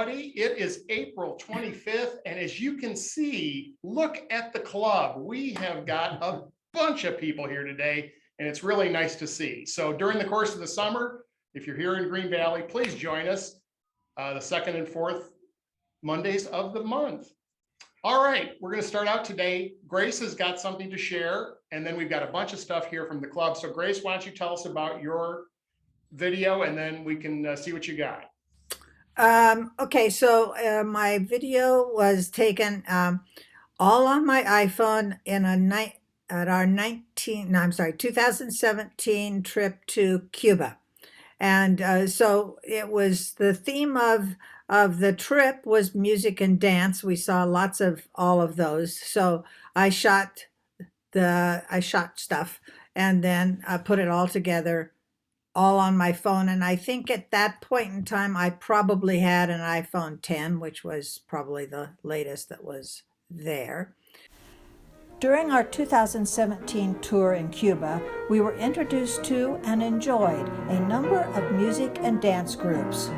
everybody. It is April 25th, and as you can see, look at the club. We have got a bunch of people here today, and it's really nice to see. So during the course of the summer, if you're here in Green Valley, please join us the second and fourth Mondays of the month. All right, we're going to start out today. Grace has got something to share, and then we've got a bunch of stuff here from the club. So Grace, why don't you tell us about your video, and then we can see what you got. Okay, so my video was taken all on my iPhone in at our 2017 trip to Cuba. And so it was the theme of the trip was music and dance. We saw lots of all of those. So I shot stuff and then I put it all together all on my phone. And I think at that point in time, I probably had an iPhone 10, which was probably the latest that was there. During our 2017 tour in Cuba, we were introduced to and enjoyed a number of music and dance groups.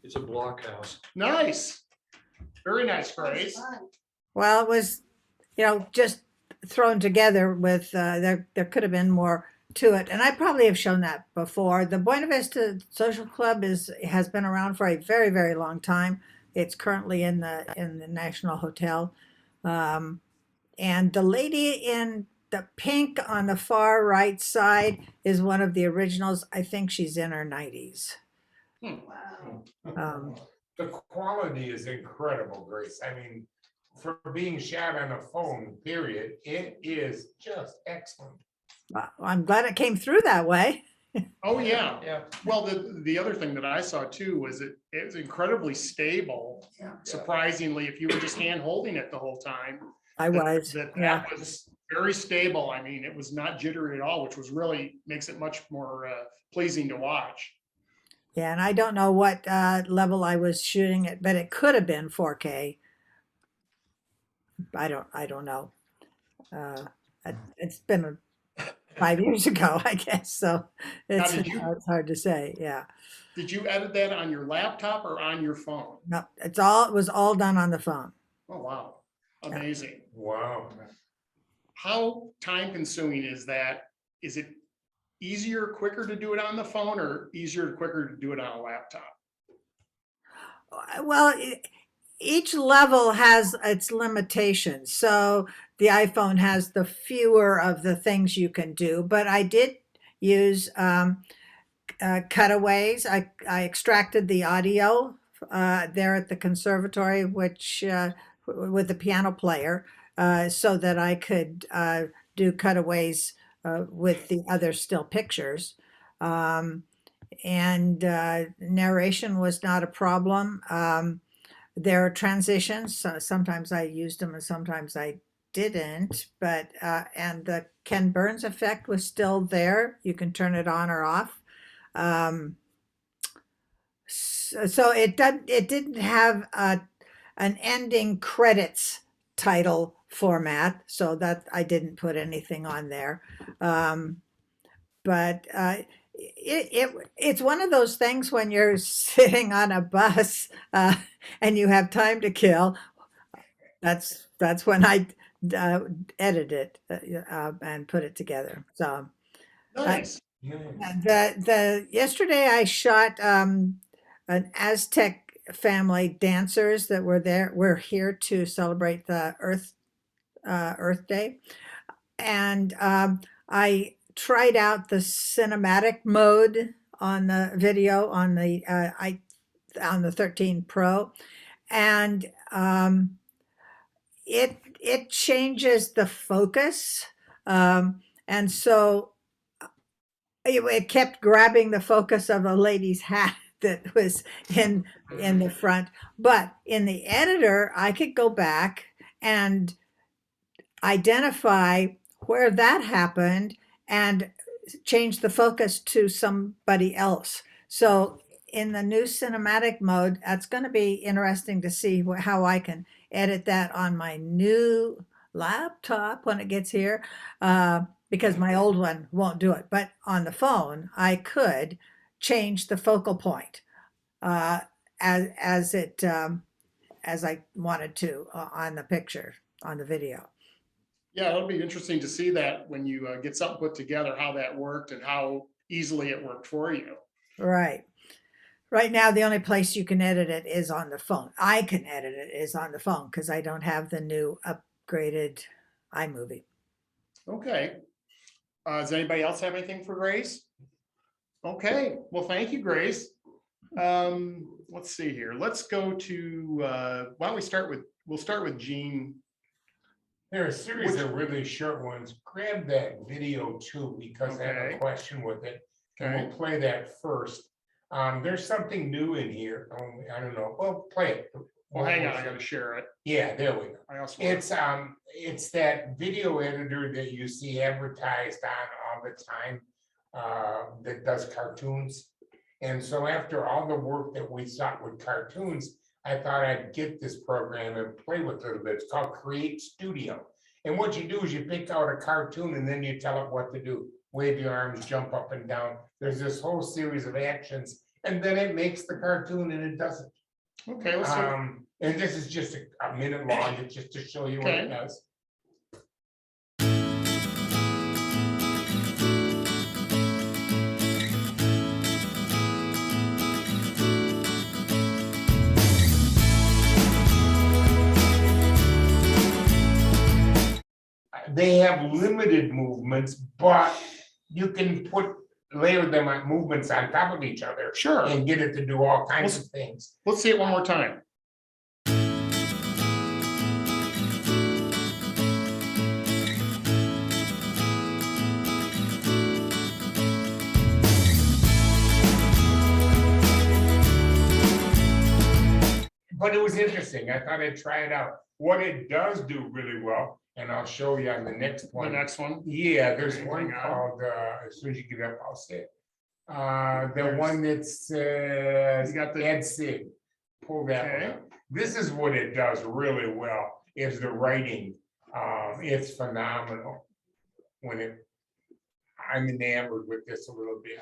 It's a blockhouse. Nice. Very nice, Grace. Well, it was, just thrown together with, there could have been more to it. And I probably have shown that before. The Buena Vista Social Club has been around for a very, very long time. It's currently in the National Hotel. And the lady in the pink on the far right side is one of the originals. I think she's in her 90s. Wow. The quality is incredible, Grace. I mean, for being shot on a phone, period, it is just excellent. Well, I'm glad it came through that way. Oh yeah. Yeah. Well, the other thing that I saw too was it was incredibly stable. Yeah. Surprisingly, if you were just hand holding it the whole time. I was. That Yeah. was very stable. I mean, it was not jittery at all, which was really makes it much more pleasing to watch. Yeah, and I don't know what level I was shooting it, but it could have been 4K. I don't know. It's been 5 years ago, I guess. So Now, it's hard to say. Yeah. did you edit that on your laptop or on your phone? No, it was all done on the phone. Oh, wow. Amazing. Wow. How time consuming is that? Is it easier, quicker to do it on the phone or easier, quicker to do it on a laptop? Well, each level has its limitations. So the iPhone has the fewer of the things you can do, but I did use cutaways. I extracted the audio there at the conservatory, which with the piano player, so that I could do cutaways with the other still pictures. And narration was not a problem. There are transitions. So sometimes I used them and sometimes I didn't. But and the Ken Burns effect was still there. You can turn it on or off. So it didn't have an ending credits title format, so that I didn't put anything on there. But it's one of those things when you're sitting on a bus and you have time to kill. That's when I edit it and put it together. So Nice. the yesterday I shot an Aztec family dancers that were there. We're here to celebrate the Earth Day, and I tried out the cinematic mode on the video on the on the 13 Pro, and it changes the focus, and so it kept grabbing the focus of a lady's hat that was in the front. But in the editor, I could go back and identify where that happened and change the focus to somebody else. So in the new cinematic mode, that's going to be interesting to see how I can edit that on my new laptop when it gets here, because my old one won't do it. But on the phone, I could change the focal point as I wanted to on the picture, on the video. Yeah, it'll be interesting to see that when you get something put together, how that worked and how easily it worked for you. Right. Right now, the only place you can edit it is on the phone. I can edit it is on the phone because I don't have the new upgraded iMovie. Okay. Does anybody else have anything for Grace? Okay. Well, thank you, Grace. Let's see here. Let's go to, why don't we'll start with Jean. There are a series of really short ones. Grab that video too, because I have Okay. a question with it. And Okay. we'll play that first. There's something new in here. I don't know. Well, play it. Well, hang on, I gotta share it. Yeah, there we go. I also. It's that video editor that you see advertised on all the time, that does cartoons. And so after all the work that we thought with cartoons, I thought I'd get this program and play with it a little bit. It's called Create Studio. And what you do is you pick out a cartoon and then you tell it what to do. Wave your arms, jump up and down. There's this whole series of actions, and then it makes the cartoon and it does it. Okay, let's see. And this is just a minute long, it's just to show you what it Okay. does. They have limited movements, but you can layer them on movements on top of each other. Sure. And get it to do all kinds of things. Let's see it one more time. But it was interesting. I thought I'd try it out. What it does do really well, and I'll show you on the next The one. next one. Yeah, there's Hang one on. called, as soon as you get up, I'll say it. The There's- one that says You got the- Ed Sig. Pull that one Okay. up. This is what it does really well, is the writing. It's phenomenal. I'm enamored with this a little bit.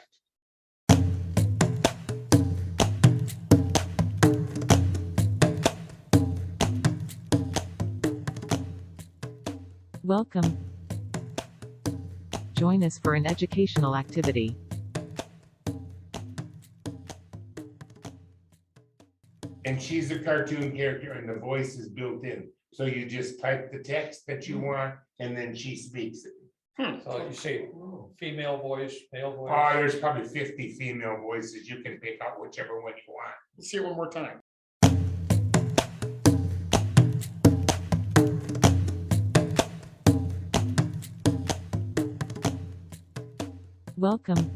Welcome. Join us for an educational activity. And she's a cartoon character and the voice is built in. So you just type the text that you want and then she speaks it. So you say female voice, male voice. There's probably 50 female voices. You can pick out whichever one you want. Let's see it one more time. Welcome.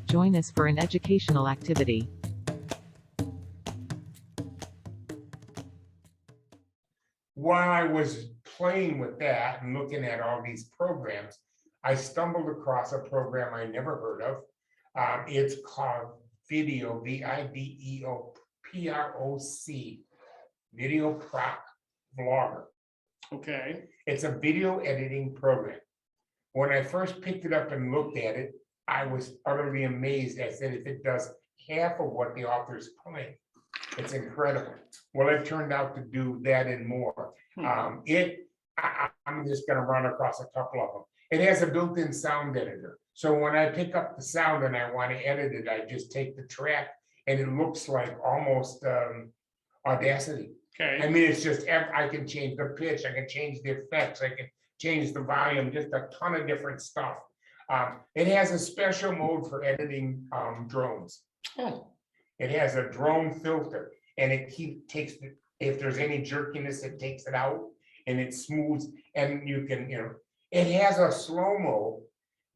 Join us for an educational activity. While I was playing with that and looking at all these programs, I stumbled across a program I never heard of. It's called Video, VIDEO, Video Prop Vlogger. Okay. It's a video editing program. When I first picked it up and looked at it, I was utterly amazed. I said, if it does half of what the author's playing, it's incredible. Well, it turned out to do that and more. I'm just gonna run across a couple of them. It has a built-in sound editor. So when I pick up the sound and I want to edit it, I just take the track and it looks like almost Audacity. I Okay. mean, it's just, I can change the pitch, I can change the effects, I can change the volume, just a ton of different stuff. It has a special mode for editing drones. Oh, It has a drone filter and it if there's any jerkiness, it takes it out and it smooths and you can, it has a slow-mo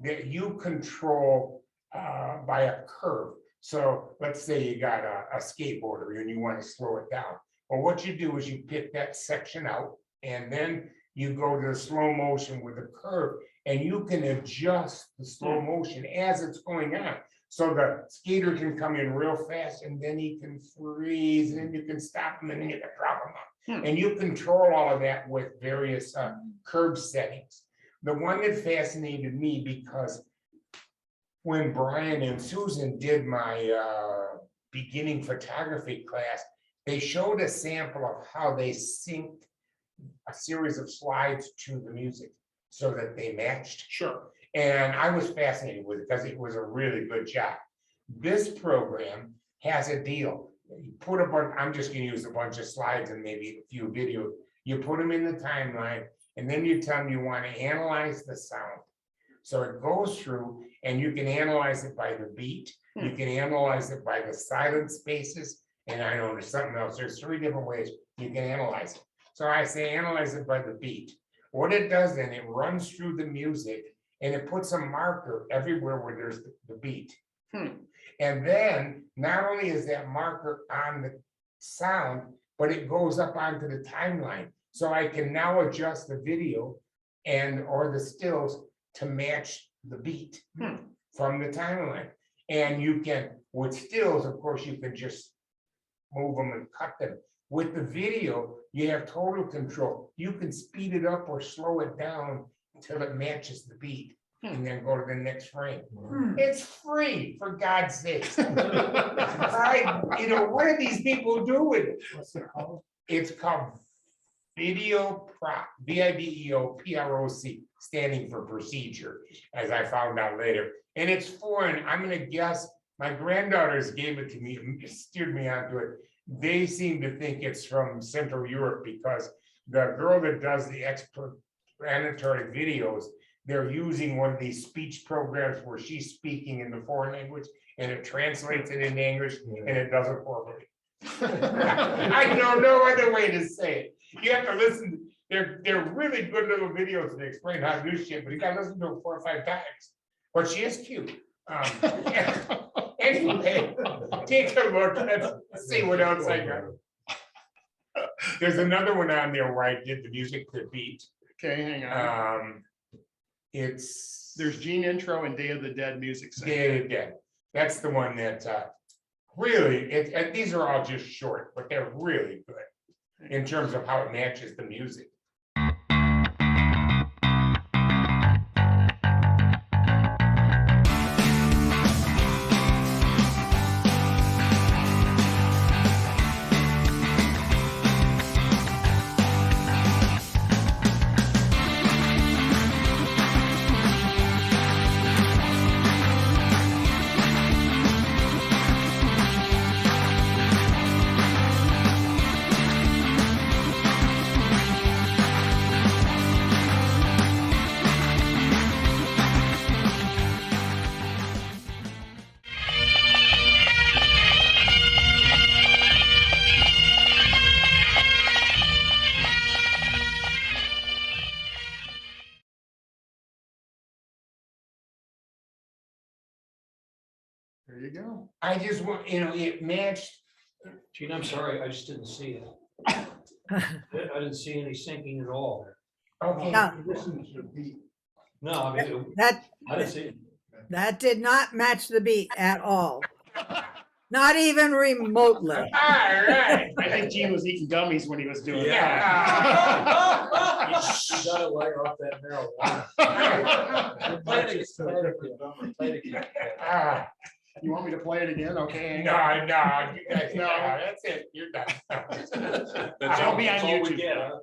that you control by a curve. So let's say you got a skateboarder and you want to slow it down. Well, what you do is you pick that section out and then you go to the slow motion with a curve and you can adjust the slow motion as it's going on. So the skater can come in real fast and then he can freeze and then you can stop him and then you can drop him up. And you control all of that with various curve settings. The one that fascinated me because when Brian and Susan did my beginning photography class, they showed a sample of how they synced a series of slides to the music so that they matched. sure. And I was fascinated with it because it was a really good job. This program has a deal. You put I'm just gonna use a bunch of slides and maybe a few videos. You put them in the timeline and then you tell them you want to analyze the sound. So it goes through and you can analyze it by the beat. You can analyze it by the silent spaces. And I know there's something else. There's 3 different ways you can analyze it. So I say analyze it by the beat. What it does then, it runs through the music and it puts a marker everywhere where there's the beat. And then not only is that marker on the sound, but it goes up onto the timeline. So I can now adjust the video or the stills to match the beat from the timeline. And you can, with stills, of course, you can just move them and cut them. With the video, you have total control. You can speed it up or slow it down until it matches the beat and then go to the next frame. It's free, for God's sake. What do these people do with it? What's it called? It's called Video Prop, VIDEO, standing for procedure, as I found out later. And it's foreign. I'm gonna guess my granddaughters gave it to me, steered me onto it. They seem to think it's from Central Europe because the girl that does the explanatory videos, they're using one of these speech programs where she's speaking in the foreign language and it translates it into English and it does it horribly. I know no other way to say it. You have to listen. They're really good little videos that explain how to do shit, but you gotta listen to them 4 or 5 times. But she is cute. Anyway, take a look. Let's see what else I got. There's another one on there where I did the music to beat. Okay, hang on. It's. There's Gene Intro and Day of the Dead music. section. Day of the Dead. That's the one that really, and these are all just short, but they're really good in terms of how it matches the music. There you go. I just want, it matched. Gene, I'm sorry, I just didn't see it. I didn't see any sinking at all. Okay. No. No, I mean, That, I didn't see it. that did not match the beat at all. Not even remotely. All right. I think Gene was eating gummies when he was doing Yeah. You gotta light off that marijuana. Play it again. Play it again. Ah, You want me to play it again? Okay. no, you guys, No. that's it. You're done. I'll be on That's all we YouTube. get, huh?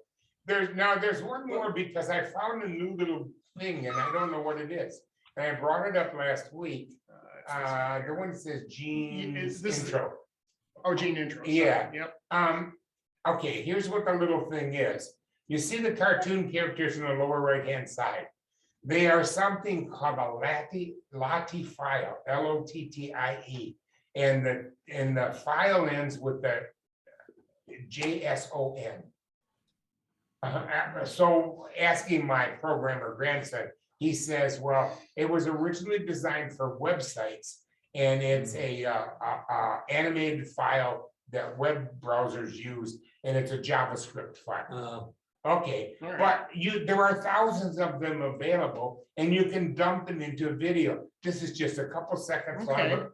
There's one more because I found a new little thing and I don't know what it is. And I brought it up last week. The one that says Gene Is this- Intro. Oh, Gene Intro. sorry. Yeah. Yep. Okay, here's what the little thing is. You see the cartoon characters in the lower right-hand side. They are something called a Lottie file, Lottie. And the file ends with the JSON. So asking my programmer grandson, he says, well, it was originally designed for websites and it's a animated file that web browsers use, and it's a JavaScript file. Okay, All right. but there are thousands of them available and you can dump them into a video. This is just a couple seconds Okay. longer.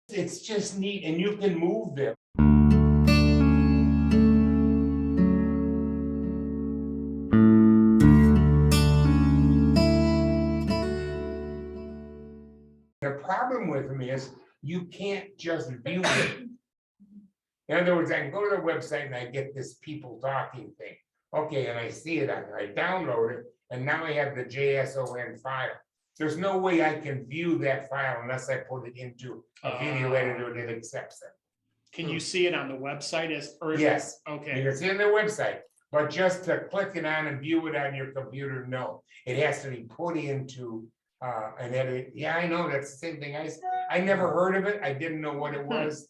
It's just neat and you can move them. The problem with them is you can't just view it. In other words, I can go to the website and I get this people talking thing. Okay, and I see it on there, I download it, and now I have the JSON file. There's no way I can view that file unless I put it into a video editor that accepts it. Can you see it on the website or is it- Yes, Okay. you can see it on their website, but just to click it on and view it on your computer, no. It has to be put into an edit. Yeah, I know, that's the same thing. I never heard of it. I didn't know what it was.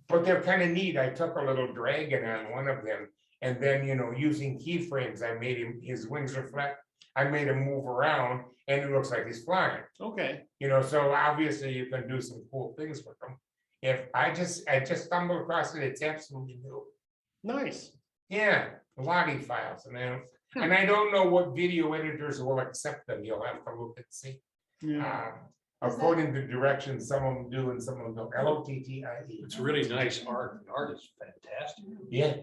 But they're kind of neat. I took a little dragon on one of them. And then, using keyframes, I made his wings reflect. I made him move around and it looks like he's flying. Okay. So obviously you can do some cool things with them. If I just stumbled across it, it's absolutely new. Nice. Yeah, Lottie files, and I don't know what video editors will accept them. You'll have to look and see. Yeah. According to directions, some of them do and some of them don't. LOTTIE. It's really nice art. The art is fantastic. Yeah.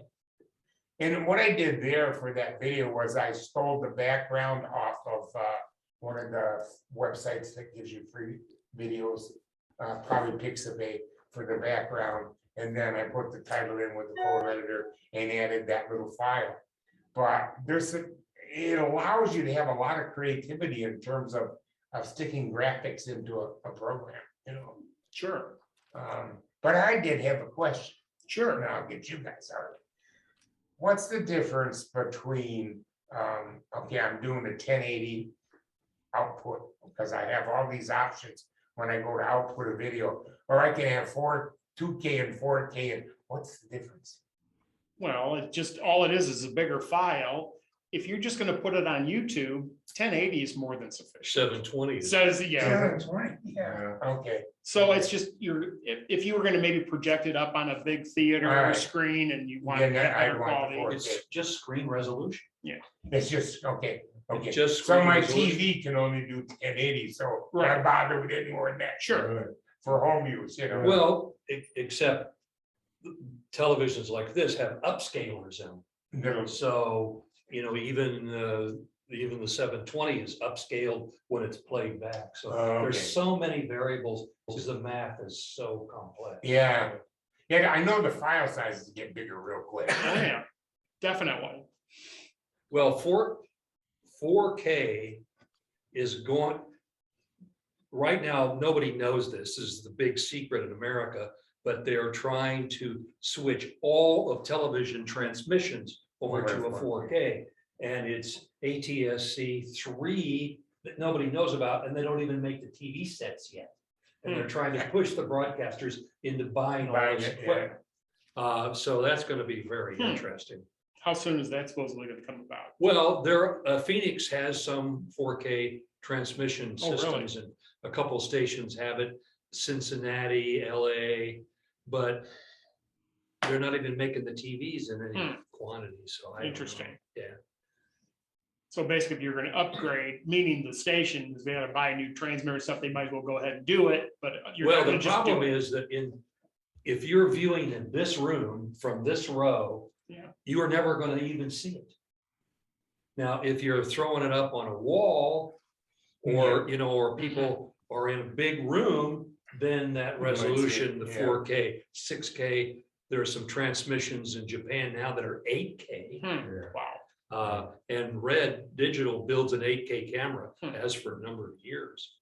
And what I did there for that video was I stole the background off of one of the websites that gives you free videos, probably Pixabay for the background. And then I put the title in with the photo editor and added that little file. But it allows you to have a lot of creativity in terms of sticking graphics into a program, Sure. But I did have a question. Sure. And I'll get you guys out. What's the difference between, okay, I'm doing a 1080 output because I have all these options when I go to output a video, or I can have 2K and 4K, and what's the difference? Well, all it is a bigger file. if you're just gonna put it on YouTube, 1080 is more than sufficient. 720 is. Says, yeah, Yeah, okay. so it's just, if you were gonna maybe project it up on a big theater or Alright. screen and you Then wanted that I better want the quality. 4K. It's just screen resolution. It's just, okay, okay. Just So screen my resolution. TV can only do 1080, so why Right. bother with any more than that? Sure. For home use, you know. Well, except televisions like this have upscalers in them. Little- So, even the 720 is upscaled when it's played back. So there's Okay. so many variables, because the math is so complex. Yeah, yeah, I know the file sizes get bigger real quick. Oh, yeah, definitely. Well, 4K is going, right now, nobody knows this is the big secret in America, but they're trying to switch all of television transmissions over to a 4K. And it's ATSC 3 that nobody knows about, and they don't even make the TV sets yet. And they're trying to push the broadcasters into buying all Buying this it, yeah. equipment. So that's gonna be very interesting. How soon is that supposedly gonna come about? Well, Phoenix has some 4K transmission Oh, really? systems, and a couple stations have it, Cincinnati, LA, but they're not even making the TVs in any quantity, so. I don't know. Interesting. Yeah. So basically, if you're gonna upgrade, meaning the stations, they gotta buy a new transmitter stuff, they might as well go ahead and do it, but you're Well, not the gonna just do problem it. is that if you're viewing in this room from this row, Yeah. you are never gonna even see it. Now, if you're throwing it up on a wall, or, or people are in a big room, then that might see it, resolution, the yeah. 4K, 6K, there are some transmissions in Japan now that are 8K. Wow, And Red Digital builds an 8K camera, Hmm. has for a number of years.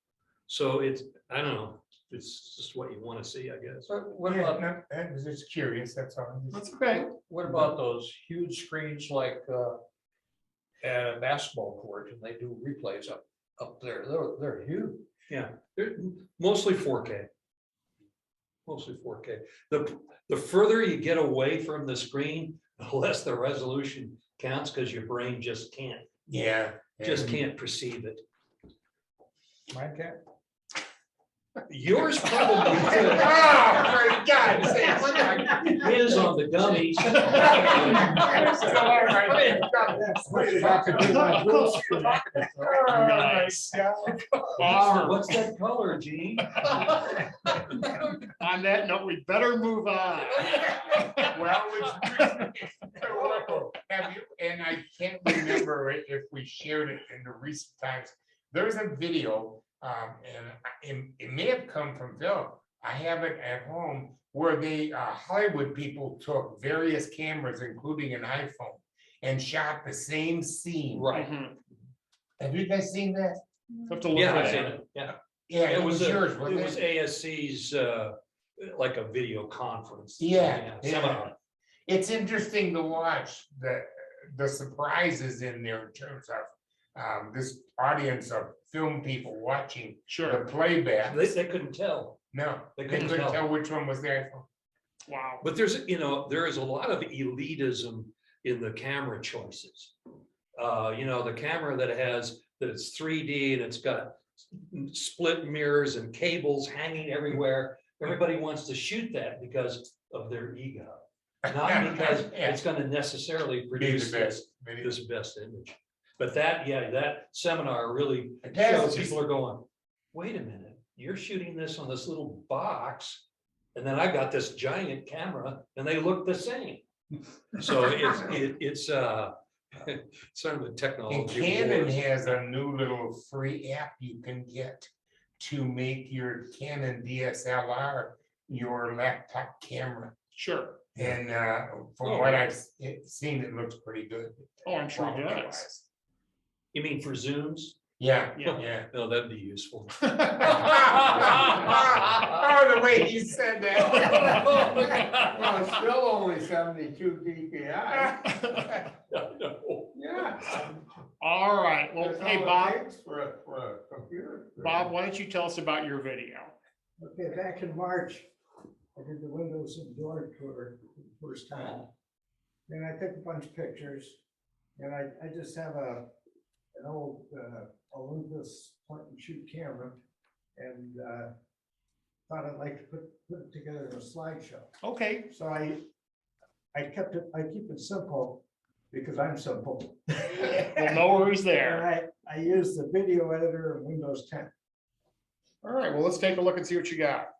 So I don't know, it's just what you want to see, I guess. But what Yeah, about, no, I was just curious, that's all. that's okay. what about those huge screens like at a basketball court, and they do replays up there, they're huge. Yeah, they're mostly 4K. Mostly 4K. The further you get away from the screen, the less the resolution counts, because your brain just can't Yeah. can't perceive it. My cat. Yours probably could. Oh, for God's sake. His on the gummies. Nice. All What's that color, Gene? On that note, we better move on. Well, have you, and I can't remember if we shared it in the recent times. There's a video, and it may have come from Phil. I have it at home where they, Hollywood people took various cameras, including an iPhone, and shot the same scene. Right. Mhm. Have you guys seen that? Have to look Yeah, for I've that. seen it. Yeah. Yeah, It was yours, it wasn't was ASC's like a video conference. Yeah, Seminar. It's interesting to watch the surprises in there in terms of this audience of film people watching Sure, the playback. They couldn't tell. No, They they couldn't couldn't tell. tell which one was the iPhone. wow. But there is a lot of elitism in the camera choices. The camera that it's 3D and it's got split mirrors and cables hanging everywhere. Everybody wants to shoot that because of their ego, not because Yeah. it's going to necessarily Be produce the best video. this best image. But that seminar really It shows has people are going, wait a minute, you're shooting this on this little box, and then I got this giant camera, and they look the same. So it's sort of a And technology. Canon war. has a new little free app you can get to make your Canon DSLR your laptop camera. Sure. And from Oh, what really? I've seen, it looks pretty good. Oh, I'm sure it does. quality-wise. You mean for zooms? Yeah, Yeah. yeah. No, that'd be useful. Oh, the way he said that. Well, it's still only 72 DPI. No. Yeah. All right, well, That's hey, all it Bob, takes for a computer. Bob, why don't you tell us about your video? Okay, back in March, I did the windows and door tour for the first time. And I took a bunch of pictures. And I just have an old Olympus point and shoot camera and thought I'd like to put it together in a slideshow. Okay. So I keep it simple because I'm simple. Well, no worries there. And I use the video editor in Windows 10. All right, well, let's take a look and see what you got.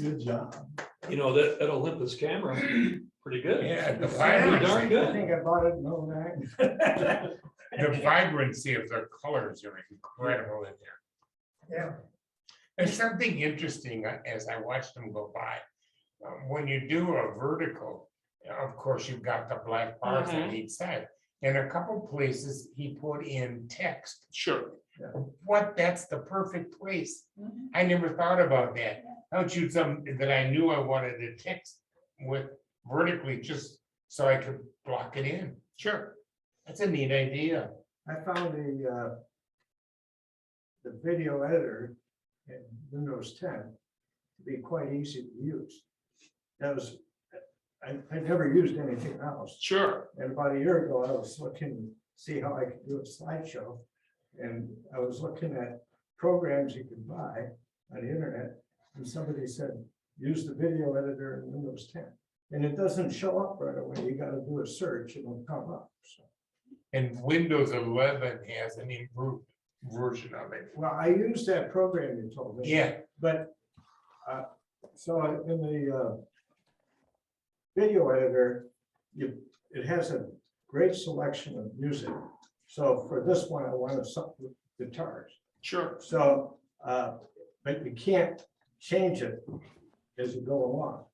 Good job. You know, that Olympus camera, pretty good. Yeah, the Pretty darn vibrancy, I good. think I bought it in '09. the vibrancy of the colors are incredible in there. Yeah. There's something interesting as I watched them go by. When you do a vertical, of course, you've got the black bars on each side. In a couple places, he put in text. Sure. That's the perfect place. I never thought about that. I would choose something that I knew I wanted to text with vertically, just so I could block it in. Sure. That's a neat idea. I found the video editor in Windows 10 to be quite easy to use. That was, I never used anything else. Sure. And about a year ago, I was looking to see how I could do a slideshow. And I was looking at programs you could buy on the internet. And somebody said, use the video editor in Windows 10. And it doesn't show up right away. You got to do a search, it will come up. So, And Windows 11 has an improved version of it. well, I used that program you told me. Yeah, But, so in the video editor, it has a great selection of music. So for this one, I wanted something with guitars. Sure. So, but you can't change it as you go along.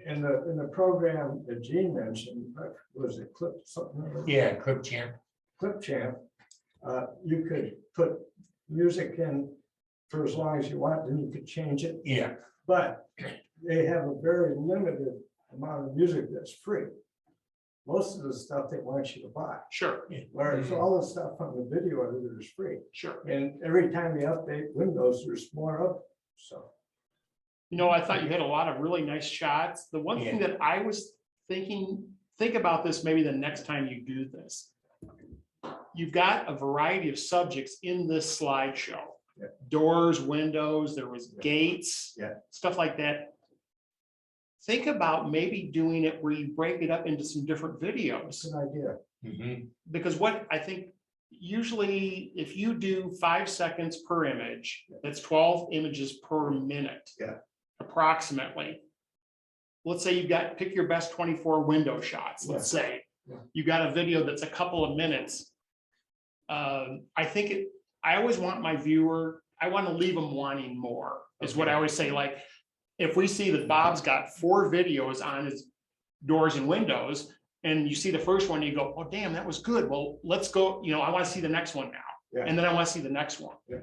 In the program that Gene mentioned, was it Clip something? or other? yeah, Clipchamp. Clipchamp, you could put music in for as long as you want, then you could change it. Yeah, But they have a very limited amount of music that's free. Most of the stuff they want you to buy, Sure. whereas all the stuff on the video editor is free. Sure. And every time you update Windows, there's more of it, so. You know, I thought you had a lot of really nice shots. The one thing that I was thinking, think about this maybe the next time you do this. You've got a variety of subjects in this slideshow. Yeah. Doors, windows, there was gates, Yeah. stuff like that. Think about maybe doing it where you break it up into some different videos. It's an idea. Because what I think, usually if you do 5 seconds per image, that's 12 images per minute. Yeah. Approximately. Let's say you've got, pick your best 24 window shots, let's say. Yeah. You got a video that's a couple of minutes. I think I always want my viewer, I want to leave them wanting more, is what I always say. Like, if we see that Bob's got 4 videos on his doors and windows, and you see the first one, you go, oh, damn, that was good. Well, let's go, I want to see the next one now. Yeah. And then I want to see the next one. Yeah.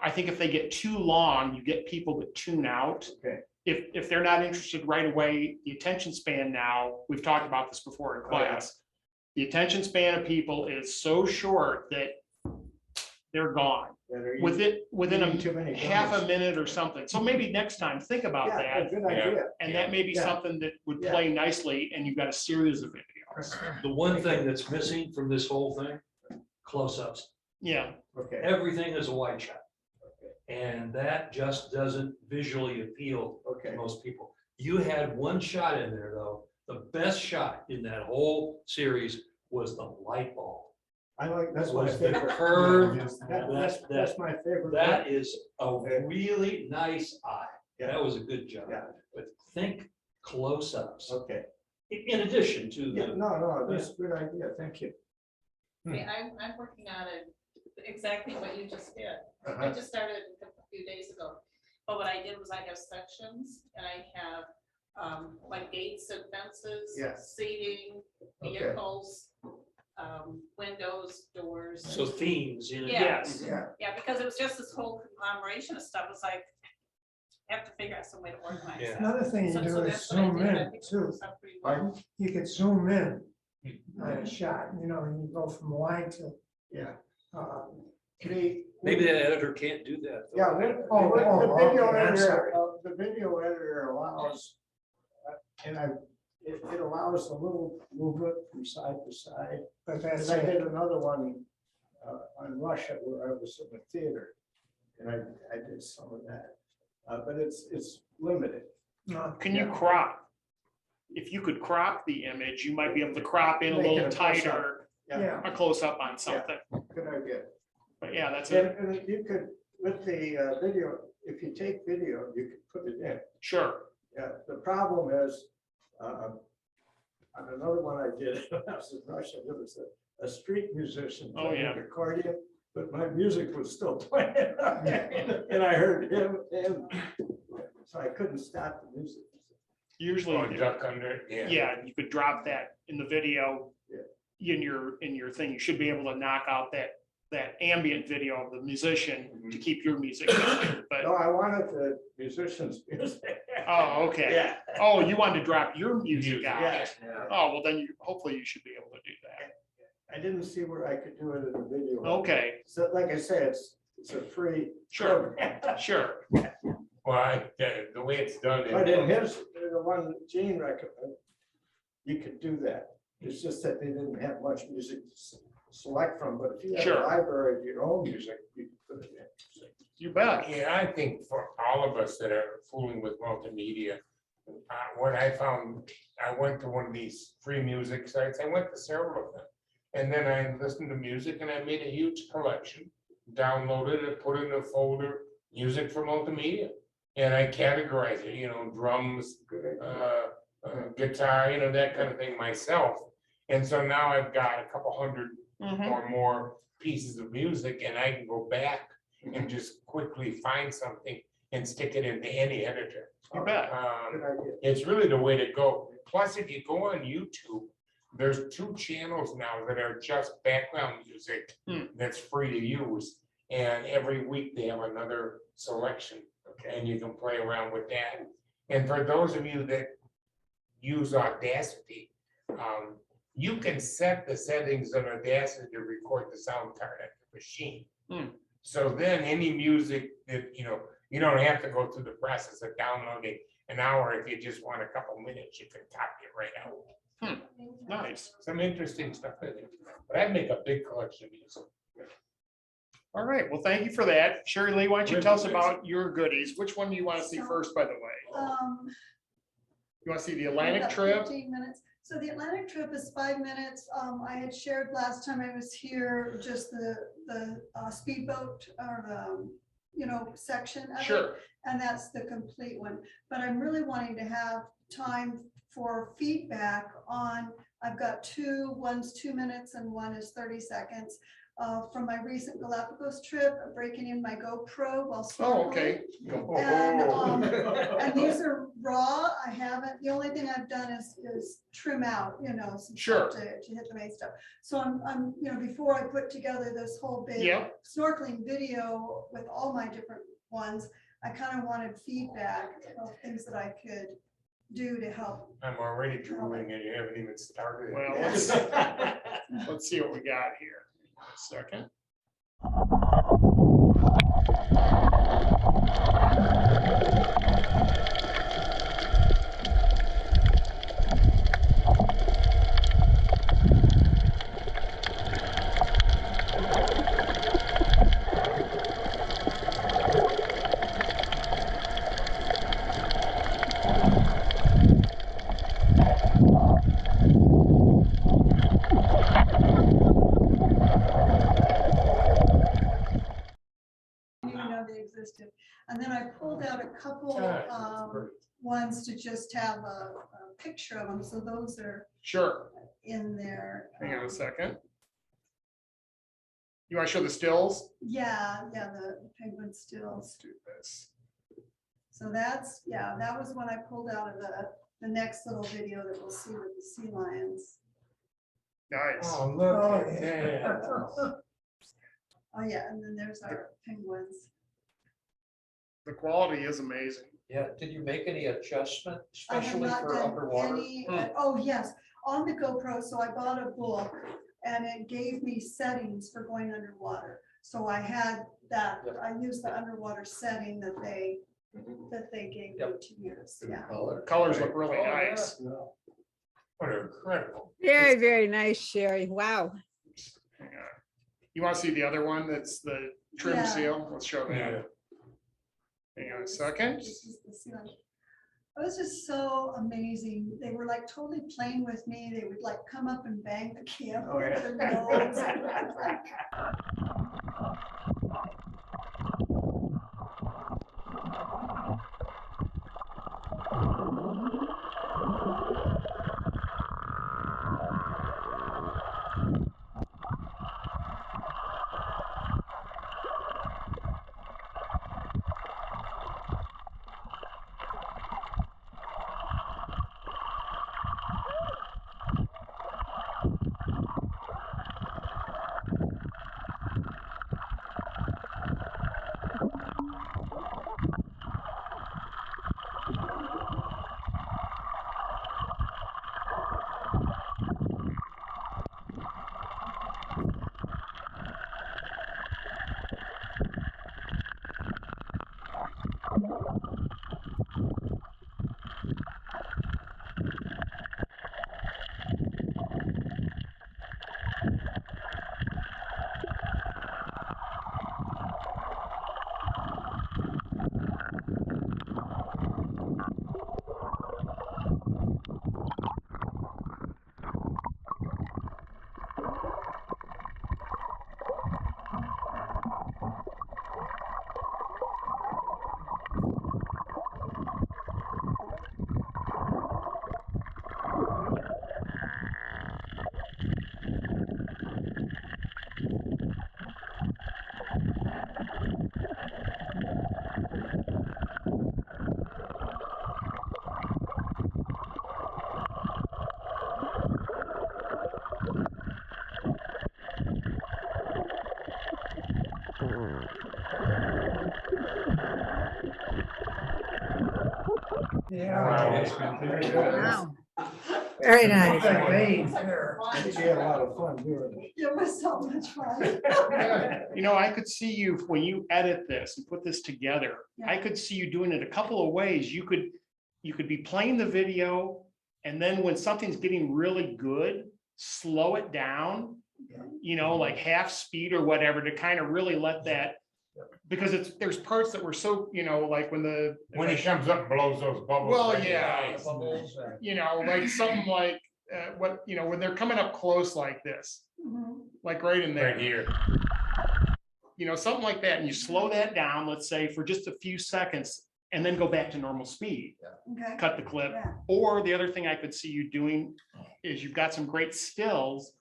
I think if they get too long, you get people that tune out. Okay. If they're not interested right away, the attention span now, we've talked about this before in class. The attention span of people is so short that they're gone that are within eating too many half a gummies. minute or something. So maybe next time, think about Yeah, that. good idea. And that may be Yeah. something that would Yeah. play nicely, and you've got a series of videos. The one thing that's missing from this whole thing, close-ups. Yeah, Okay. Everything is a wide shot. And that just doesn't visually appeal Okay. to most people. You had one shot in there, though. The best shot in that whole series was the light bulb. I like, that's my Was the favorite. curve. That's my favorite. That is a really nice eye. Yeah. That was a good job. Yeah. But think close-ups, Okay. in addition to Yeah, the, no, that's a good idea. Thank you. Okay, I'm working on it, exactly what you just did. I Uh-huh. just started a few days ago. But what I did was I have sections and I have like gates and fences, Yeah. seating, Okay. vehicles, windows, doors. so themes, you know. Yeah. yes. Yeah, Yeah, because it was just this whole conglomeration of stuff. It's like, I have to figure out some way to organize Yeah. that. Another thing you So do is that's what I zoom did. I in think it too. works out pretty well. You could zoom in on a shot, you know, and you go from wide to, yeah. um, Maybe that editor can't do that. though. Yeah, Oh, the video okay, I'm editor, sorry. the video editor allows, it allows a little movement from side to side. but that's Because I did it. another one on Russia where I was in the theater, and I did some of that. But it's limited. No, Can you crop? If you could crop the image, you might be able to crop in a Make it little a close-up. tighter, Yeah. a close-up on something. Good idea. But yeah, that's And, it. and you could, with the video, if you take video, you could put it in. Sure. Yeah, the problem is, on another one I did, when I was in Russia, there was a street musician Oh, playing yeah. accordion, but my music was still playing. And I heard him, so I couldn't stop the music. Usually, Oh, duck under, yeah, you could drop that in the video. Yeah. In your thing, you should be able to knock out that ambient video of the musician to keep your music going, but, No, I wanted the musician's music. oh, okay. Yeah. Oh, you wanted to drop your music out. Yeah. Oh, well, then hopefully you should be able to do that. I didn't see where I could do it in the video. Okay, So like I said, it's a free. sure, program. sure. Well, the way it's done. But in his, the one that Gene recommended, you could do that. It's just that they didn't have much music to select from, but if you have Sure. a library of your own music, you can put it in. You bet. Yeah, I think for all of us that are fooling with multimedia, what I found, I went to one of these free music sites, I went to several of them. And then I listened to music and I made a huge collection, downloaded it, put it in a folder, music for multimedia. And I categorize it, you know, drums, Good idea. guitar, you know, that kind of thing myself. And so now I've got a couple hundred Mhm. or more pieces of music and I can go back and just quickly find something and stick it into any editor. You bet. Good idea. It's really the way to go. Plus, if you go on YouTube, there's 2 channels now that are just background music that's free to use. And every week they have another selection, and you can play around with that. And for those of you that use Audacity, you can set the settings on Audacity to record the sound card at the machine. So then any music that, you know, you don't have to go through the process of downloading an hour. If you just want a couple minutes, you can copy it right out. Nice. Some interesting stuff in it, but I'd make a big collection of music. All right. Well, thank you for that. Sherry Lee, why don't you tell us about your goodies? Which one do you want to see first, by the way? You want to see the Atlantic about trip? 15 minutes. So the Atlantic trip is 5 minutes. I had shared last time I was here, just the speedboat or the, you know, section of it. Sure. And that's the complete one. But I'm really wanting to have time for feedback on, I've got one's 2 minutes and one is 30 seconds. From my recent Galapagos trip, breaking in my GoPro while snorkeling. Oh, okay. And these are raw. I haven't, the only thing I've done is trim out, you know, some Sure. stuff to hit the main stuff. So I'm, you know, before I put together this whole big Yep. snorkeling video with all my different ones, I kind of wanted feedback of things that I could do to help. I'm already drooling and you haven't even started. Well, let's see what we got here. A second. ones to just have a picture of them, so those are Sure. in there. Hang on a second. You want to show the stills? Yeah, the penguin Let's stills. do this. So that's, yeah, that was one I pulled out of the next little video that we'll see with the sea lions. Nice. Oh, look at that. Oh, yeah, and then there's our penguins. The quality is amazing. Yeah, did you make any adjustment, I have especially not for done underwater? any, oh, yes, on the GoPro, so I bought a book and it gave me settings for going underwater. So I had that, Yep. I used the underwater setting that they gave me Yep. to use, Good yeah. color. Colors look really Oh, yeah. nice. What incredible. Very, very nice, Sherry. Wow. Hang on. You want to see the other one that's the trim Yeah. seal? Let's show Yeah. that. Hang on a second. This is the sea lion. It was just so amazing. They were like totally playing with me. They would like come up and bang the camera Oh, yeah. with their nose. Wow. Very nice. I think we had a lot of fun doing it. It was so much fun. You know, I could see you, when you edit this and put this together, I could see you doing it a couple of ways. You could be playing the video, and then when something's getting really good, slow it down, you know, like half speed or whatever, to kind of really let that, because there's parts that were so, you know, like When he comes up, and blows those bubbles. Well, right in the yeah. eyes. you know, like something like, what, you know, when they're coming up close like this, Mhm. like right in there. Right here. You know, something like that, and you slow that down, let's say, for just a few seconds, and then go back to normal speed, Okay. cut the clip. Yeah. Or the other thing I could see you doing is you've got some great stills,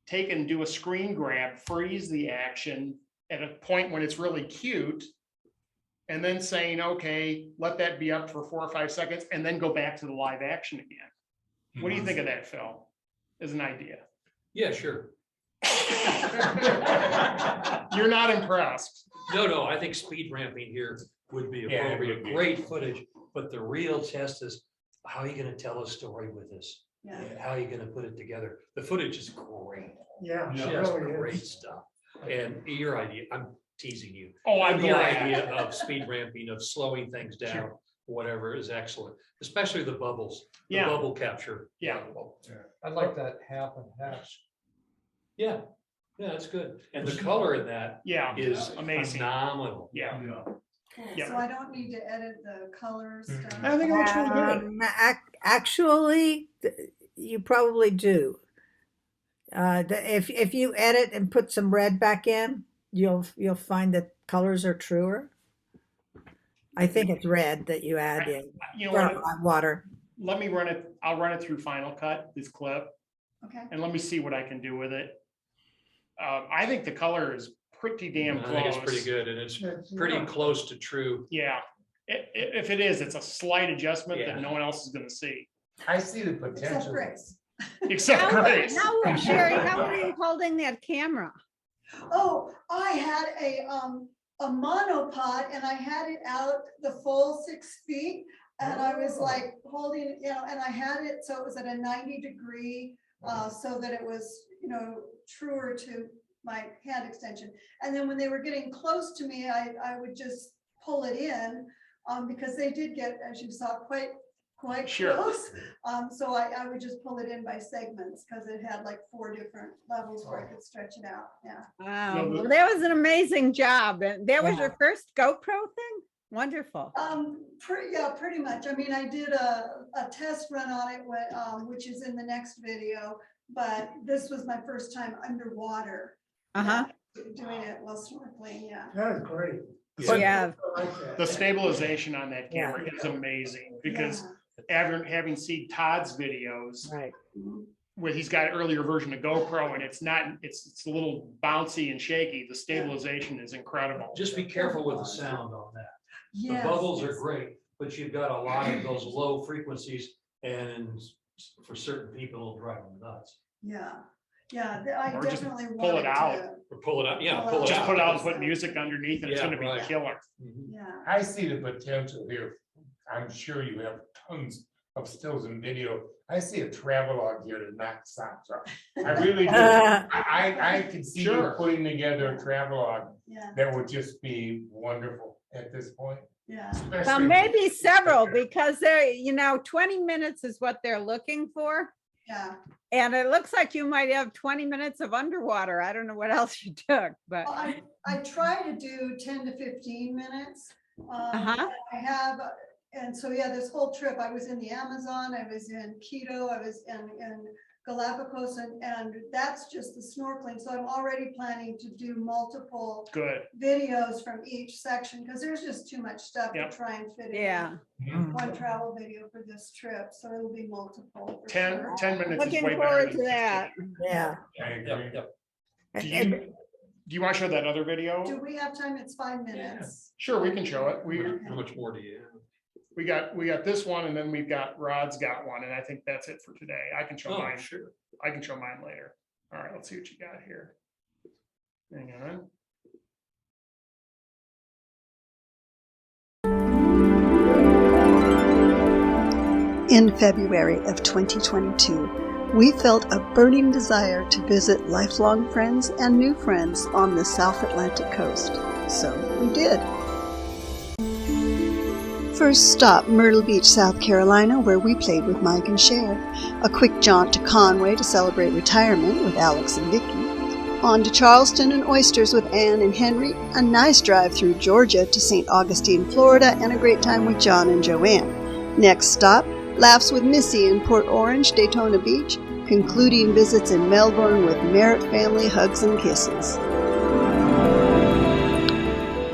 take and do a screen grab, freeze the action at a point when it's really cute, and then saying, okay, let that be up for 4 or 5 seconds, and then go back to the live action again. What do you think of that, Phil? As an idea? Yeah, sure. You're not impressed. No, I think speed ramping here would be Yeah, it appropriate, would be. great footage, but the real test is, how are you gonna tell a story with this? Yeah. How are you gonna put it together? The footage is great, Yeah. just great stuff. And your idea, I'm teasing you. Oh, I'm Your glad. idea of speed ramping, of slowing things down, whatever, is excellent, especially the bubbles, the Yeah. bubble capture. Yeah. I like that half and half. Yeah, that's good. And the color in that Yeah, is amazing. phenomenal. Yeah. Cool. Yeah. So I don't need to edit the color stuff. I think it looks really good. Actually, you probably do. If you edit and put some red back in, you'll find that colors are truer. I think it's red that you add in You know for what? water. Let me run it. I'll run it through Final Cut, this clip, Okay. and let me see what I can do with it. I think the color is pretty damn I close. think it's pretty good and it's pretty close to true. Yeah. If it is, it's a slight adjustment Yeah. that no one else is gonna see. I see the Except potential. Grace. Except Grace. Sherry, how are you holding that camera? Oh, I had a monopod and I had it out the full 6 feet. And I was like holding, and I had it, so it was at a 90-degree, so that it was, truer to my hand extension. And then when they were getting close to me, I would just pull it in, because they did get, as you saw, quite Sure. close. So I would just pull it in by segments because it had like 4 different levels where I could stretch it out. Yeah. Wow, No, well, that was an amazing job. And that was Yeah. your first GoPro thing? Wonderful. Pretty much. I mean, I did a test run on it, which is in the next video, but this was my first time underwater. Uh-huh. Doing it while snorkeling, yeah. That was great. Yeah. I like that. The stabilization on that Yeah. camera is amazing because Yeah. having seen Todd's videos Right. where he's got an earlier version of GoPro and it's a little bouncy and shaky, the stabilization is incredible. Just be careful with the sound on that. The Yes, bubbles are yes. great, but you've got a lot of those low frequencies and for certain people it'll drive them nuts. Yeah, I Or just definitely pull it wanted out. to, Or pull it out, yeah, Pull pull it Just out. put it out and put music underneath and it's Yeah, gonna be right. killer. Mhm. yeah. I see the potential here. I'm sure you have tons of stills and video. I see a travelogue here to knock socks off. I really do. I can see you Sure. putting together a travelogue Yeah, that would just be wonderful at this point. yeah. Well, especially- maybe several because they're, 20 minutes is what they're looking for. Yeah. And it looks like you might have 20 minutes of underwater. I don't know what else you took, but Well, I try to do 10 to 15 minutes. Uh-huh. I have, and so, yeah, this whole trip, I was in the Amazon, I was in Quito, I was in Galapagos, and that's just the snorkeling. So I'm already planning to do multiple Good. videos from each section, because there's just too much stuff to Yep. try and fit in. yeah. One travel video for this trip, so it'll be multiple. for 10 sure. 10 minutes is Looking way better forward than to that. 15. Yeah. I agree. Yep, yep. Do you want to show that other video? Do we have time? It's 5 minutes. Sure, we can show it. How much more do you have? We got this one and then we've got Rod's got one and I think that's it for today. I can show Oh, mine. sure. I can show mine later. All right, let's see what you got here. Hang on. In February of 2022, we felt a burning desire to visit lifelong friends and new friends on the South Atlantic coast. So we did. First stop, Myrtle Beach, South Carolina, where we played with Mike and Cher. A quick jaunt to Conway to celebrate retirement with Alex and Vicky. On to Charleston and Oysters with Ann and Henry. A nice drive through Georgia to St. Augustine, Florida, and a great time with John and Joanne. Next stop, laughs with Missy in Port Orange, Daytona Beach. Concluding visits in Melbourne with Merritt family hugs and kisses.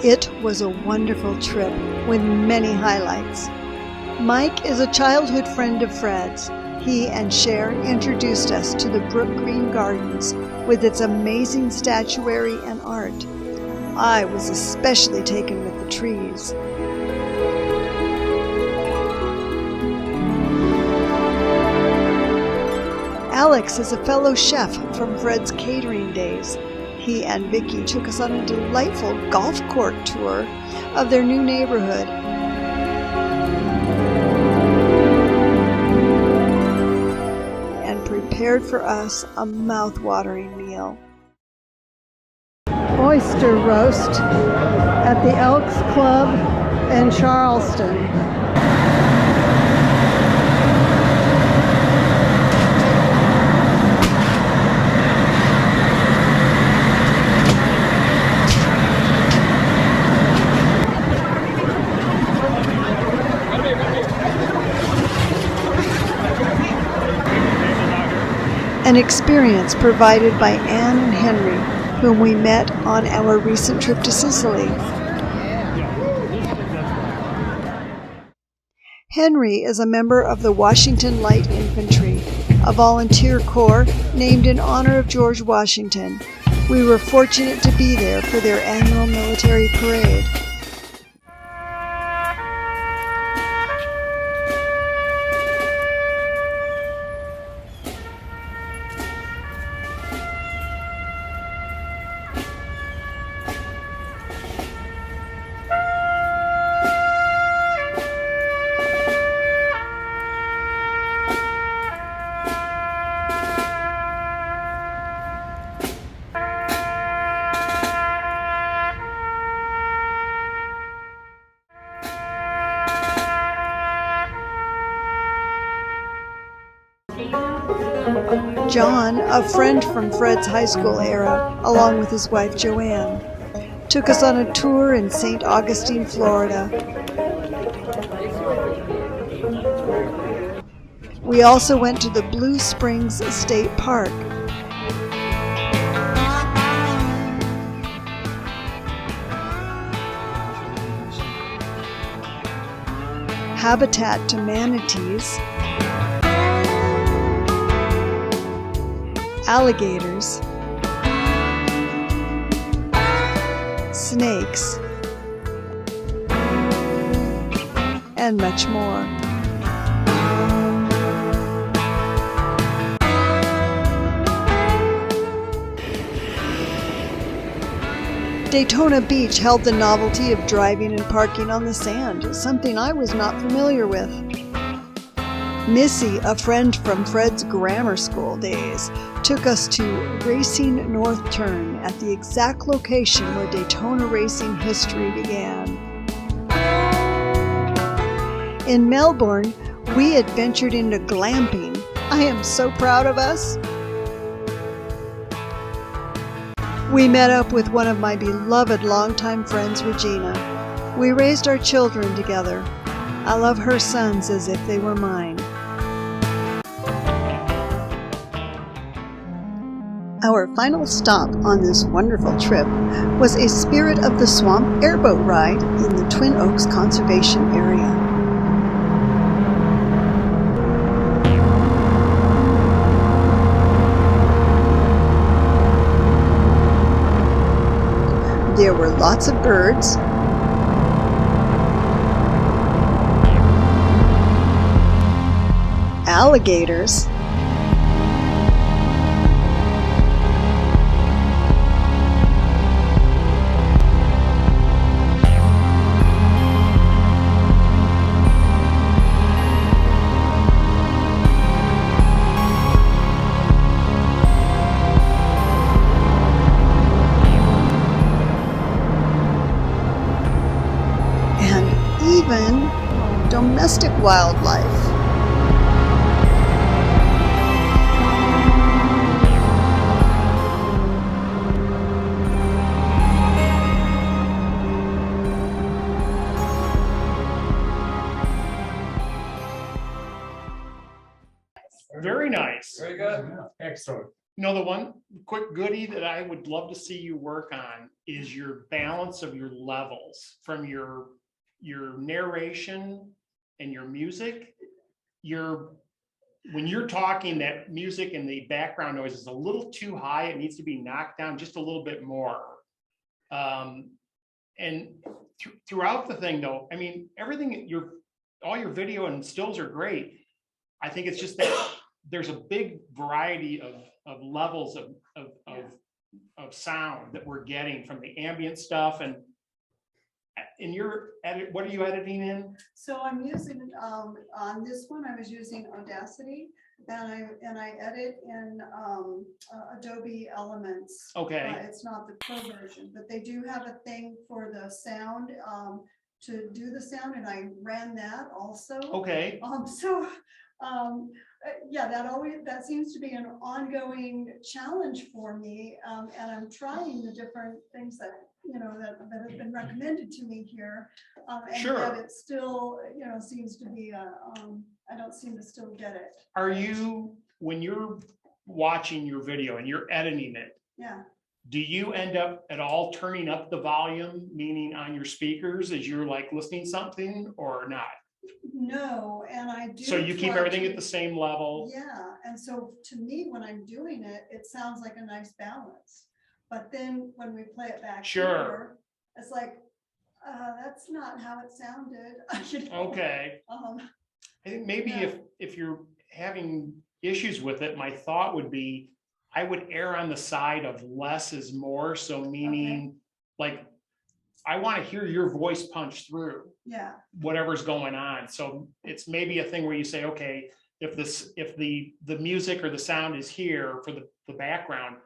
It was a wonderful trip with many highlights. Mike is a childhood friend of Fred's. He and Cher introduced us to the Brook Green Gardens with its amazing statuary and art. I was especially taken with the trees. Alex is a fellow chef from Fred's catering days. He and Vicky took us on a delightful golf court tour of their new neighborhood. And prepared for us a mouth-watering meal. Oyster roast at the Elks Club in Charleston. An experience provided by Ann and Henry, whom we met on our recent trip to Sicily. Henry is a member of the Washington Light Infantry, a volunteer corps named in honor of George Washington. We were fortunate to be there for their annual military parade. John, a friend from Fred's high school era, along with his wife Joanne, took us on a tour in St. Augustine, Florida. We also went to the Blue Springs State Park. Habitat to manatees, alligators, snakes, and much more. Daytona Beach held the novelty of driving and parking on the sand, something I was not familiar with. Missy, a friend from Fred's grammar school days, took us to Racing North Turn at the exact location where Daytona racing history began. In Melbourne, we adventured into glamping. I am so proud of us. We met up with one of my beloved longtime friends, Regina. We raised our children together. I love her sons as if they were mine. Our final stop on this wonderful trip was a Spirit of the Swamp airboat ride in the Twin Oaks Conservation Area. There were lots of birds, alligators, even domestic wildlife. Very nice. Very good. Excellent. You know, the one quick goodie that I would love to see you work on is your balance of your levels from your narration and your music. When you're talking, that music and the background noise is a little too high. It needs to be knocked down just a little bit more. And throughout the thing though, I mean, everything, all your video and stills are great. I think it's just that there's a big variety of levels of sound that we're getting from the ambient stuff. And in your edit, what are you editing in? So I'm using, on this one, I was using Audacity, and I edit in Adobe Elements. Okay. It's not the pro version, but they do have a thing for the sound, to do the sound, and I ran that also. Okay. Yeah, that seems to be an ongoing challenge for me, and I'm trying the different things that that have been recommended to me here, and Sure. yet it still seems to be I don't seem to still get it. Are you, when you're watching your video and you're editing it, Yeah. do you end up at all turning up the volume, meaning on your speakers as you're like listening to something, or not? No, and I do. So you keep try everything to- at the same level? Yeah, and so to me, when I'm doing it, it sounds like a nice balance. But then when we play it back Sure. here, it's like, that's not how it sounded. You know? Okay. I think maybe Yeah. if you're having issues with it, my thought would be, I would err on the side of less is more. So meaning, like, I want to hear your voice punch through Yeah, whatever's going on. So it's maybe a thing where you say, okay, if the music or the sound is here for the background,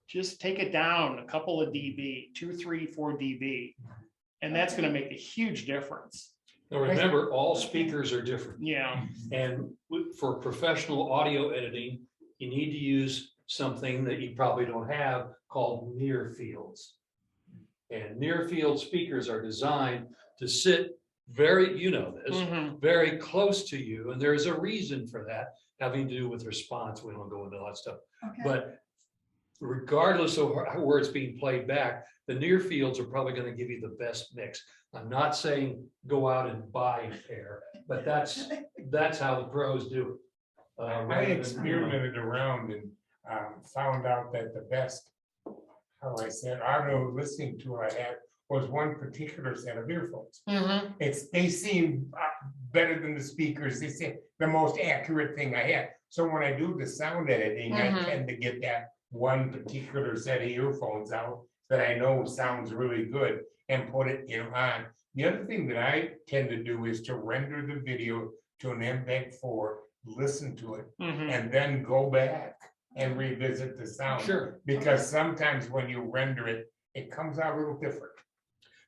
just take it down a couple of dB, 2, 3, 4 dB. And that's going to make a huge difference. Now remember, all speakers are different. Yeah. And for professional audio editing, you need to use something that you probably don't have called near fields. And near field speakers are designed to sit very, you know this, very close to you. And there's a reason for that, having to do with response. We don't go into all that stuff. okay. But regardless of where it's being played back, the near fields are probably going to give you the best mix. I'm not saying go out and buy a pair, but that's how the pros do it. I experimented around and found out that the best, how I said, audio listening tool I had was one particular set of earphones. They seem better than the speakers. They seem the most accurate thing I had. So when I do the sound editing, I tend to get that one particular set of earphones out that I know sounds really good and put it on. The other thing that I tend to do is to render the video to an MPEG-4, listen to it, and then go back and revisit the sound. Sure. Because sometimes when you render it, it comes out a little different.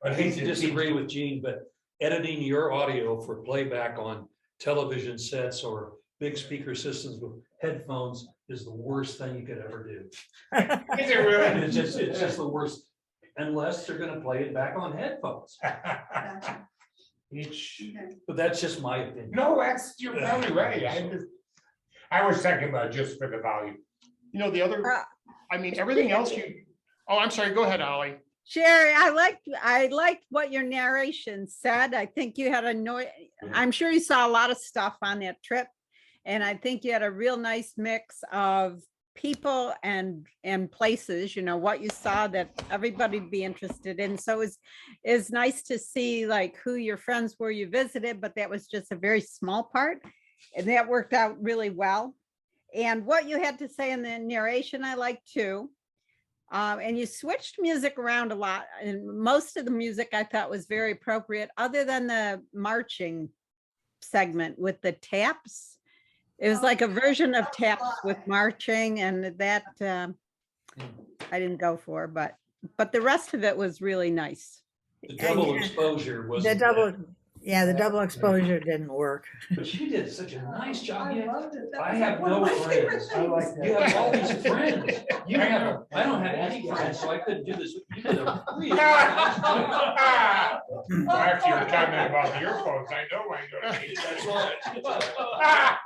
I hate to disagree with Gene, but editing your audio for playback on television sets or big speaker systems with headphones is the worst thing you could ever do. Is it really? It's just the worst, unless they're gonna play it back on headphones. Gotcha. Each, Okay. But that's just my opinion. no, you're probably right. I was talking about just for the volume. You know, the other, I mean, everything else oh, I'm sorry, go ahead, Ollie. Sherry, I liked what your narration said. I think you had I'm sure you saw a lot of stuff on that trip. And I think you had a real nice mix of people and places, you know, what you saw that everybody'd be interested in. So it's nice to see like who your friends were you visited, but that was just a very small part. And that worked out really well. And what you had to say in the narration, I liked too. And you switched music around a lot. And most of the music I thought was very appropriate, other than the marching segment with the taps. It was like a version of taps with marching, and that I didn't go for, but the rest of it was really nice. The double exposure was The double exposure didn't work. But you did such a nice job. I loved it. That I was have like one of no my favorite friends. I like things. that. You have all these friends. I don't have any friends, so I couldn't do this. You did a really nice job. After you're talking about the earphones, I know I'm gonna need That's that.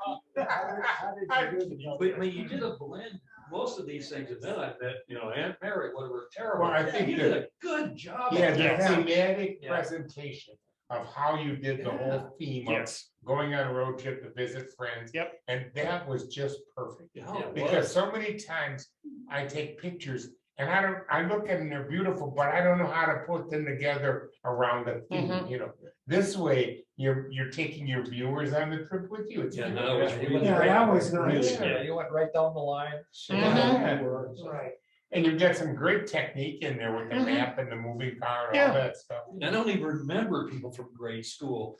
How did you do the double? But I mean, you did a blend, most of these things, and then I bet, you know, Aunt Mary would have worked terrible. Well, I think You did a good job. Yeah, of the that. thematic Yeah. presentation of how you did the whole theme of Yes. going on a road trip to visit friends. Yep. And that was just perfect. Yeah, it was. Because so many times I take pictures and I look at them, they're beautiful, but I don't know how to put them together around the theme, you know. This way, you're taking your viewers on the trip with you. It's Yeah, no, it was really Yeah, great. that was nice. Really, Yeah, you went right down the line. Yeah. Right. And you've got some great technique in there with the map and the moving car and all Yeah. that stuff. I don't even remember people from grade school.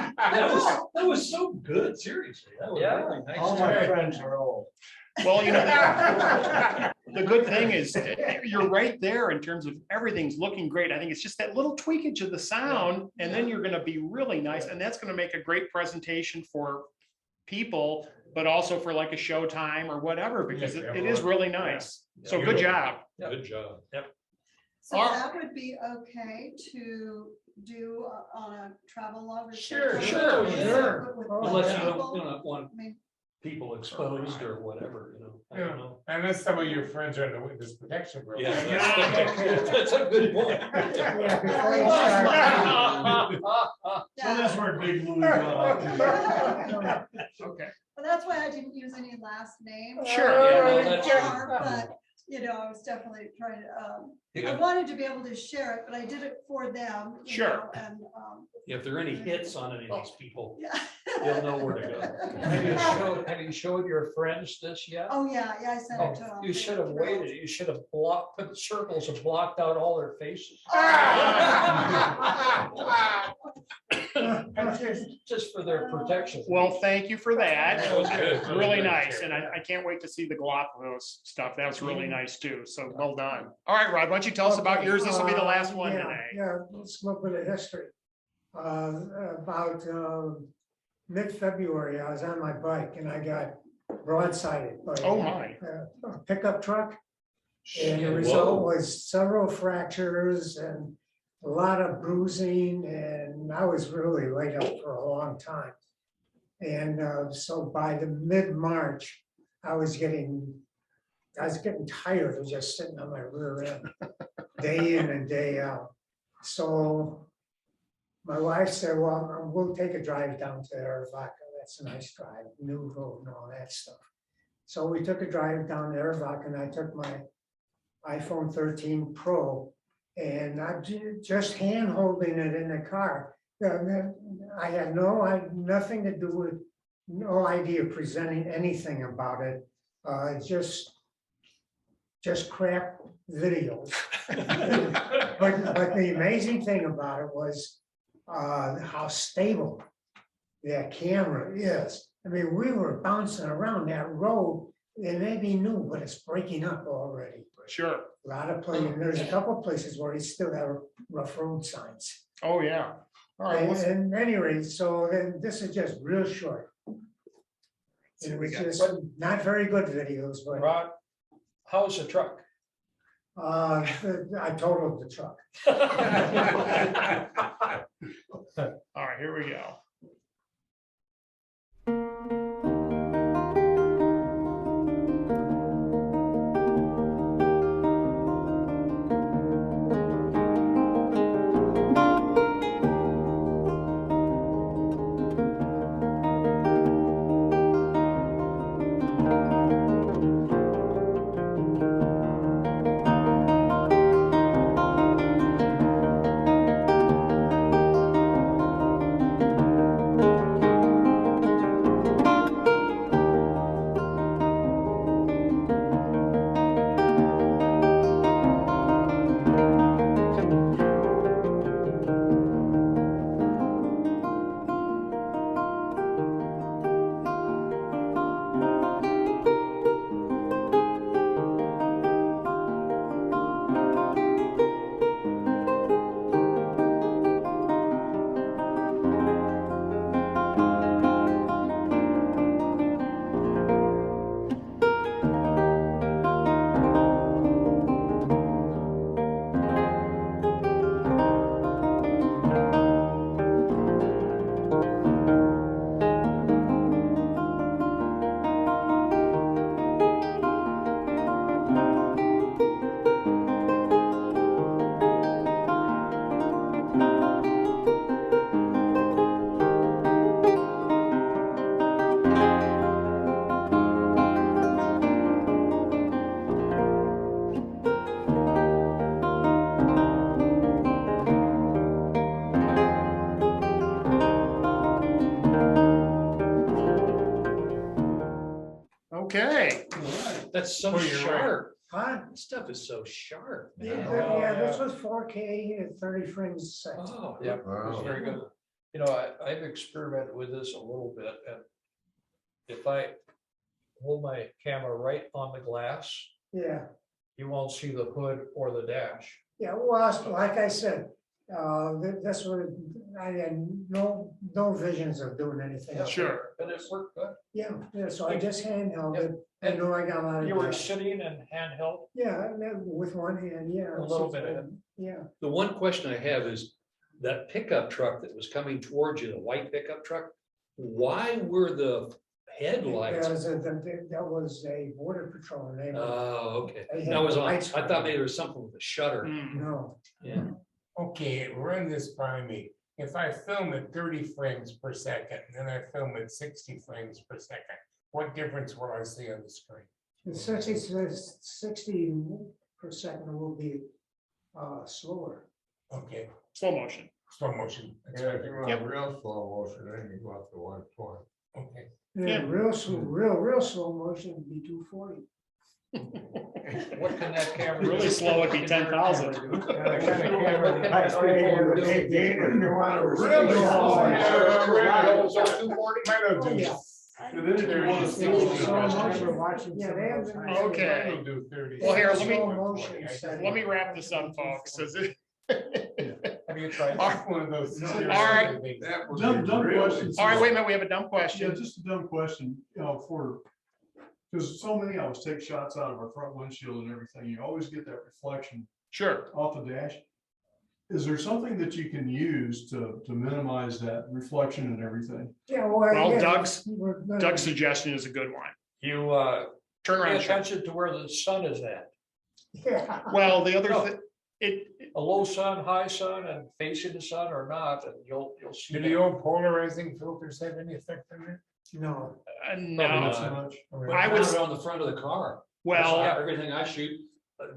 That was so good, seriously. That was Yeah. really nice. All my friends are old. Well, you know, the good thing is you're right there in terms of everything's looking great. I think it's just that little tweakage of the sound, and then you're going to be really nice. And that's going to make a great presentation for people, but also for like a showtime or whatever, because it is really nice. So good job. Good job. Yep. So All- that would be okay to do on a travel log? or Sure, something? sure, With sure. with Unless you people? don't want I mean, people exposed or whatever, you know, I don't know. Unless some of your friends are in the witness protection program. Yeah, that's a good point. Yeah, before you start. So that's where Big Louie got Okay, Well, that's why I didn't use any last names. Sure. Yeah, no, that's But, you know, I was definitely trying to, I Yeah. wanted to be able to share it, but I did it for them. you Sure. know, And, If there are any hits on any of these people, yeah. they'll know where to go. Have you showed your friends this yet? Oh, yeah, I sent it to them. You should have waited. You should have blocked, put circles and blocked out all their faces. Just for their protection. well, thank you for that. That was good. That was Really good. nice, and I can't wait to see the Galapagos stuff. That was really nice too, so well done. All right, Rod, why don't you tell us about yours? This will be the last one Yeah, today. Yeah, let's look at the history. About mid-February, I was on my bike and I got broadsided by Oh, my. a pickup truck. And the Whoa. result was several fractures and a lot of bruising, and I was really laid up for a long time. And so by the mid-March, I was getting tired of just sitting on my rear end, day in and day out. So my wife said, well, we'll take a drive down to Arivaca. That's a nice drive, new road and all that stuff. So we took a drive down to Arivaca and I took my iPhone 13 Pro and I just hand holding it in the car. I had nothing to do with, no idea presenting anything about it. Just crap videos. But the amazing thing about it was how stable that camera is. I mean, we were bouncing around that road, it may be new, but it's breaking up already. Sure. A lot of places, there's a couple of places where they still have rough road signs. Oh, yeah. All right, let's- And anyway, so then this is just real short. See It what we was got. just not very good videos, but Rod, how's the truck? I totaled the truck. all right, here we go. Okay. That's so Oh, you're right. sharp. Huh? This stuff is so sharp, Yeah, man. this was 4K at 30 frames a second. Oh, Yep, it was very good. You know, I've experimented with this a little bit, and if I hold my camera right on the glass, Yeah, you won't see the hood or the dash. yeah, well, like I said, that's what, I had no visions of doing anything else. Sure. And it worked good. Yeah, so I just handheld it, I know I got a lot of. You were sitting and handheld. Yeah, and then with one hand, yeah. A little bit. Yeah, The one question I have is that pickup truck that was coming towards you, the white pickup truck, why were the Headlights. That was a border patrol name. Oh, okay. They had That was the on, lights I thought maybe there was something with a shutter. Hmm. No, Yeah. Okay, run this by me. If I film at 30 frames per second, and then I film at 60 frames per second, what difference will I see on the screen? the 60% will be slower. Okay, Slow motion. slow motion. That's Yeah, what I if you think. want Yep. real slow motion, then you go up to 120. Okay. Yeah, Yeah. real slow motion would be 240. What can that camera? Really do? slow would be 10,000. Yeah, I got a camera that high speed over the big gate, if you want to Really really slow, slow. yeah, So 240? Might have Oh, to- yeah. So then if you want to Slow motion, watching Yeah, some they of have those the- high- Okay. I'll do 30. Well, here, let me- Slow motion setting. Let me wrap this up, folks. Is it- Have you tried? All One of those. All right. That would Dumb be really questions. right, wait a minute, we have a dumb Yeah, question. just a dumb question, because so many of us take shots out of our front windshield and everything, you always get that reflection Sure. off the dash. Is there something that you can use to minimize that reflection and everything? Yeah, Well, yeah, Doug's we're gonna- Doug's suggestion is a good one. You Turn pay around. Sean. attention to where the sun is at. Yeah. Well, the other No. thing, it, A low sun, high sun, and facing the sun or not, and you'll see. Do that. the old polarizing filters have any effect on that? No, no, Not so much. I was, on the front of the car. well, Everything I shoot,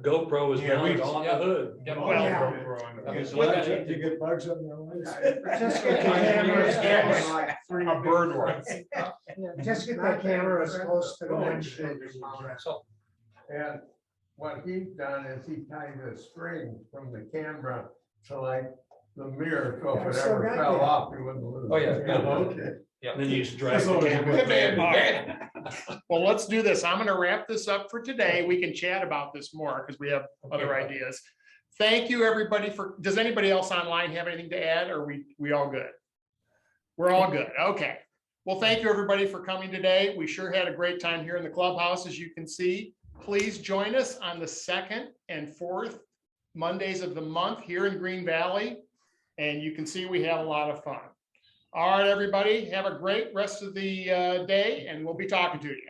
GoPro is Yeah, mounted we- on the hood. Yeah, well, yeah. I mean, so Well, I got- You get bugs on their lights. Just get the cameras, A bird one. just get the camera as close to the windshield. So, And what he's done is he tied a string from the camera to like the mirror, so Yeah, I if it still ever got fell that. off, you wouldn't lose. Oh, it. yeah, yeah. Okay. yeah. And then you just drag the That's always camera. good. all right. Well, let's do this. I'm gonna wrap this up for today. We can chat about this more because we have other ideas. Thank you, everybody, does anybody else online have anything to add, or we all good? We're all good. Okay. Well, thank you, everybody, for coming today. We sure had a great time here in the clubhouse, as you can see. Please join us on the 2nd and 4th Mondays of the month here in Green Valley. And you can see we have a lot of fun. All right, everybody, have a great rest of the day, and we'll be talking to you.